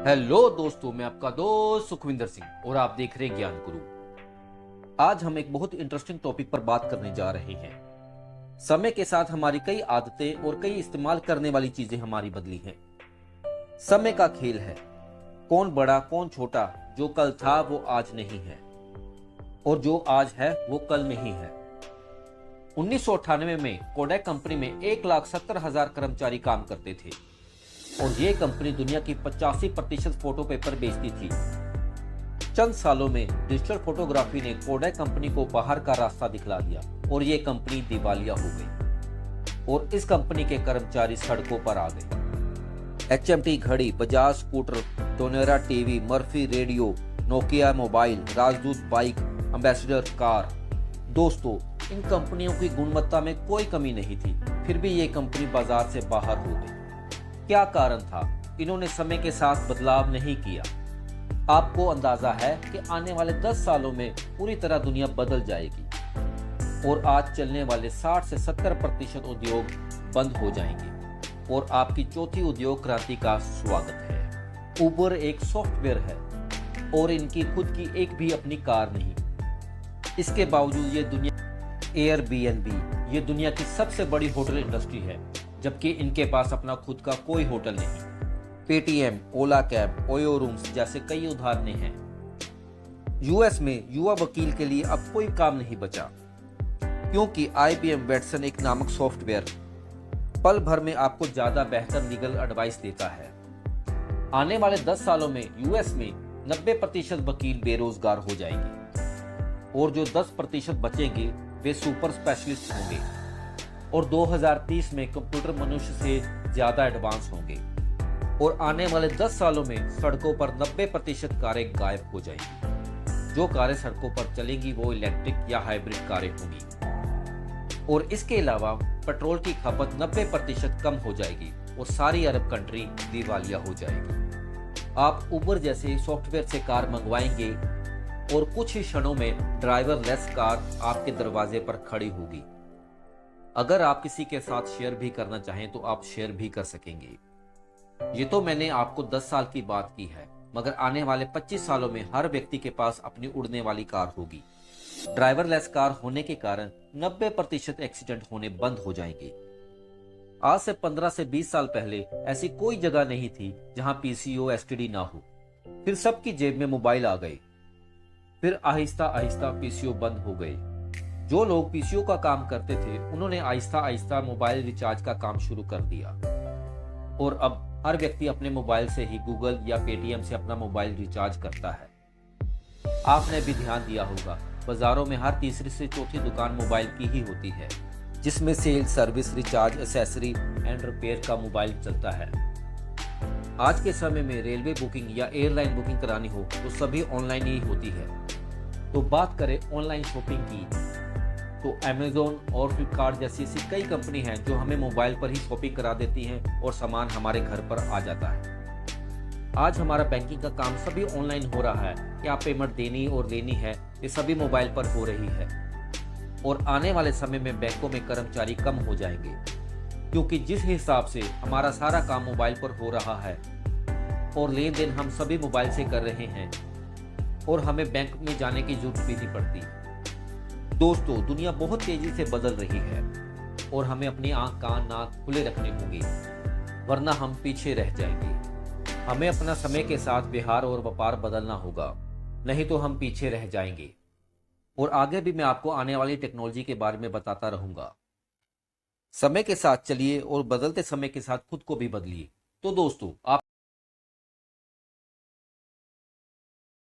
Hello दोस्तों, मैं आपका दोस्त सुखविंदर सिंह और आप देख रहे हैं ज्ञान गुरु। आज हम एक बहुत इंटरेस्टिंग टॉपिक पर बात करने जा रहे हैं। समय के साथ हमारी कई आदतें और कई इस्तेमाल करने वाली चीजें हमारी बदली हैं। समय का खेल है, कौन बड़ा कौन छोटा। जो कल था वो आज नहीं है और जो आज है वो कल नहीं है। 1998 में कोडैक कंपनी में 1,70,000 कर्मचारी काम करते थे और ये कंपनी दुनिया की 85% फोटो पेपर बेचती थी। चंद सालों में डिजिटल फोटोग्राफी ने कोडैक कंपनी को बाहर का रास्ता दिखला दिया और ये कंपनी दिवालिया हो गई और इस कंपनी के कर्मचारी सड़कों पर आ गए। HMT घड़ी, बजाज स्कूटर, टोनेरा TV, Murphy radio, Nokia mobile, Rajdoot bike, Ambassador car. दोस्तों, इन कंपनियों की गुणवत्ता में कोई कमी नहीं थी, फिर भी ये कंपनी बाजार से बाहर हो गई। क्या कारण था? इन्होंने समय के साथ बदलाव नहीं किया। आपको अंदाजा है कि आने वाले 10 सालों में पूरी तरह दुनिया बदल जाएगी और आज चलने वाले 60 से 70% उद्योग बंद हो जाएंगे और आपकी चौथी उद्योग क्रांति का स्वागत है। उबर एक सॉफ्टवेयर है और इनकी खुद की एक भी अपनी कार नहीं। इसके बावजूद एयरबीएनबी ये दुनिया की सबसे बड़ी होटल इंडस्ट्री है, जबकि इनके पास अपना खुद का कोई होटल नहीं। पेटीएम, ओला कैब, ओयो रूम्स जैसे कई उदाहरणें हैं। यूएस में युवा वकील के लिए अब कोई काम नहीं बचा, क्योंकि IBM वेटसन एक नामक सॉफ्टवेयर पल भर में आपको ज्यादा बेहतर लीगल एडवाइस देता है। आने वाले 10 सालों में यूएस में 90% वकील बेरोजगार हो जाएंगे और जो 10% बचेंगे वे सुपर स्पेशलिस्ट होंगे और 2030 में कंप्यूटर मनुष्य से ज्यादा एडवांस होंगे और आने वाले 10 सालों में सड़कों पर 90% कारें गायब हो जाएंगी। जो कारें सड़कों पर चलेंगी वो इलेक्ट्रिक या हाइब्रिड कारें होंगी और इसके अलावा पेट्रोल की खपत 90% कम हो जाएगी और सारी अरब कंट्री दिवालिया हो जाएगी। आप उबर जैसे सॉफ्टवेयर से कार मंगवाएंगे और कुछ ही क्षणों में ड्राइवर लेस कार आपके दरवाजे पर खड़ी होगी। अगर आप किसी के साथ शेयर भी करना चाहें तो आप शेयर भी कर सकेंगे। ये तो मैंने आपको 10 साल की बात की है, मगर आने वाले 25 सालों में हर व्यक्ति के पास अपनी उड़ने वाली कार होगी। ड्राइवरलेस कार होने के कारण 90% एक्सीडेंट होने बंद हो जाएंगे। आज से 15 से 20 साल पहले ऐसी कोई जगह नहीं थी जहां PCO STD ना हो। फिर सबकी जेब में मोबाइल आ गए, फिर आहिस्ता आहिस्ता PCO बंद हो गए। जो लोग PCO का काम करते थे उन्होंने आहिस्ता आहिस्ता मोबाइल रिचार्ज का काम शुरू कर दिया और अब हर व्यक्ति अपने मोबाइल से ही गूगल या पेटीएम से अपना मोबाइल रिचार्ज करता है। आपने भी ध्यान दिया होगा, बाजारों में हर तीसरी से चौथी दुकान मोबाइल की ही होती है, जिसमें sale, service, recharge, accessory and repair का मोबाइल चलता है। आज के समय में रेलवे बुकिंग या एयरलाइन बुकिंग करानी हो तो सभी ऑनलाइन ही होती है। तो बात करें ऑनलाइन शॉपिंग की, तो Amazon और Flipkart जैसी ऐसी कई कंपनी हैं जो हमें मोबाइल पर ही शॉपिंग करा देती हैं और सामान हमारे घर पर आ जाता है। आज हमारा बैंकिंग का काम सभी ऑनलाइन हो रहा है। क्या पेमेंट देनी और लेनी है ये सभी मोबाइल पर हो रही है और आने वाले समय में बैंकों में कर्मचारी कम हो जाएंगे, क्योंकि जिस हिसाब से हमारा सारा काम मोबाइल पर हो रहा है और लेन देन हम सभी मोबाइल से कर रहे हैं और हमें बैंक में जाने की जरूरत भी नहीं पड़ती। दोस्तों, दुनिया बहुत तेजी से बदल रही है और हमें अपनी आंख, कान, नाक खुले रखने होंगे, वरना हम पीछे रह जाएंगे। हमें अपना समय के साथ व्यवहार और व्यापार बदलना होगा, नहीं तो हम पीछे रह जाएंगे। और आगे भी मैं आपको आने वाली टेक्नोलॉजी के बारे में बताता रहूंगा। समय के साथ चलिए और बदलते समय के साथ खुद को भी बदलिए। तो दोस्तों, आप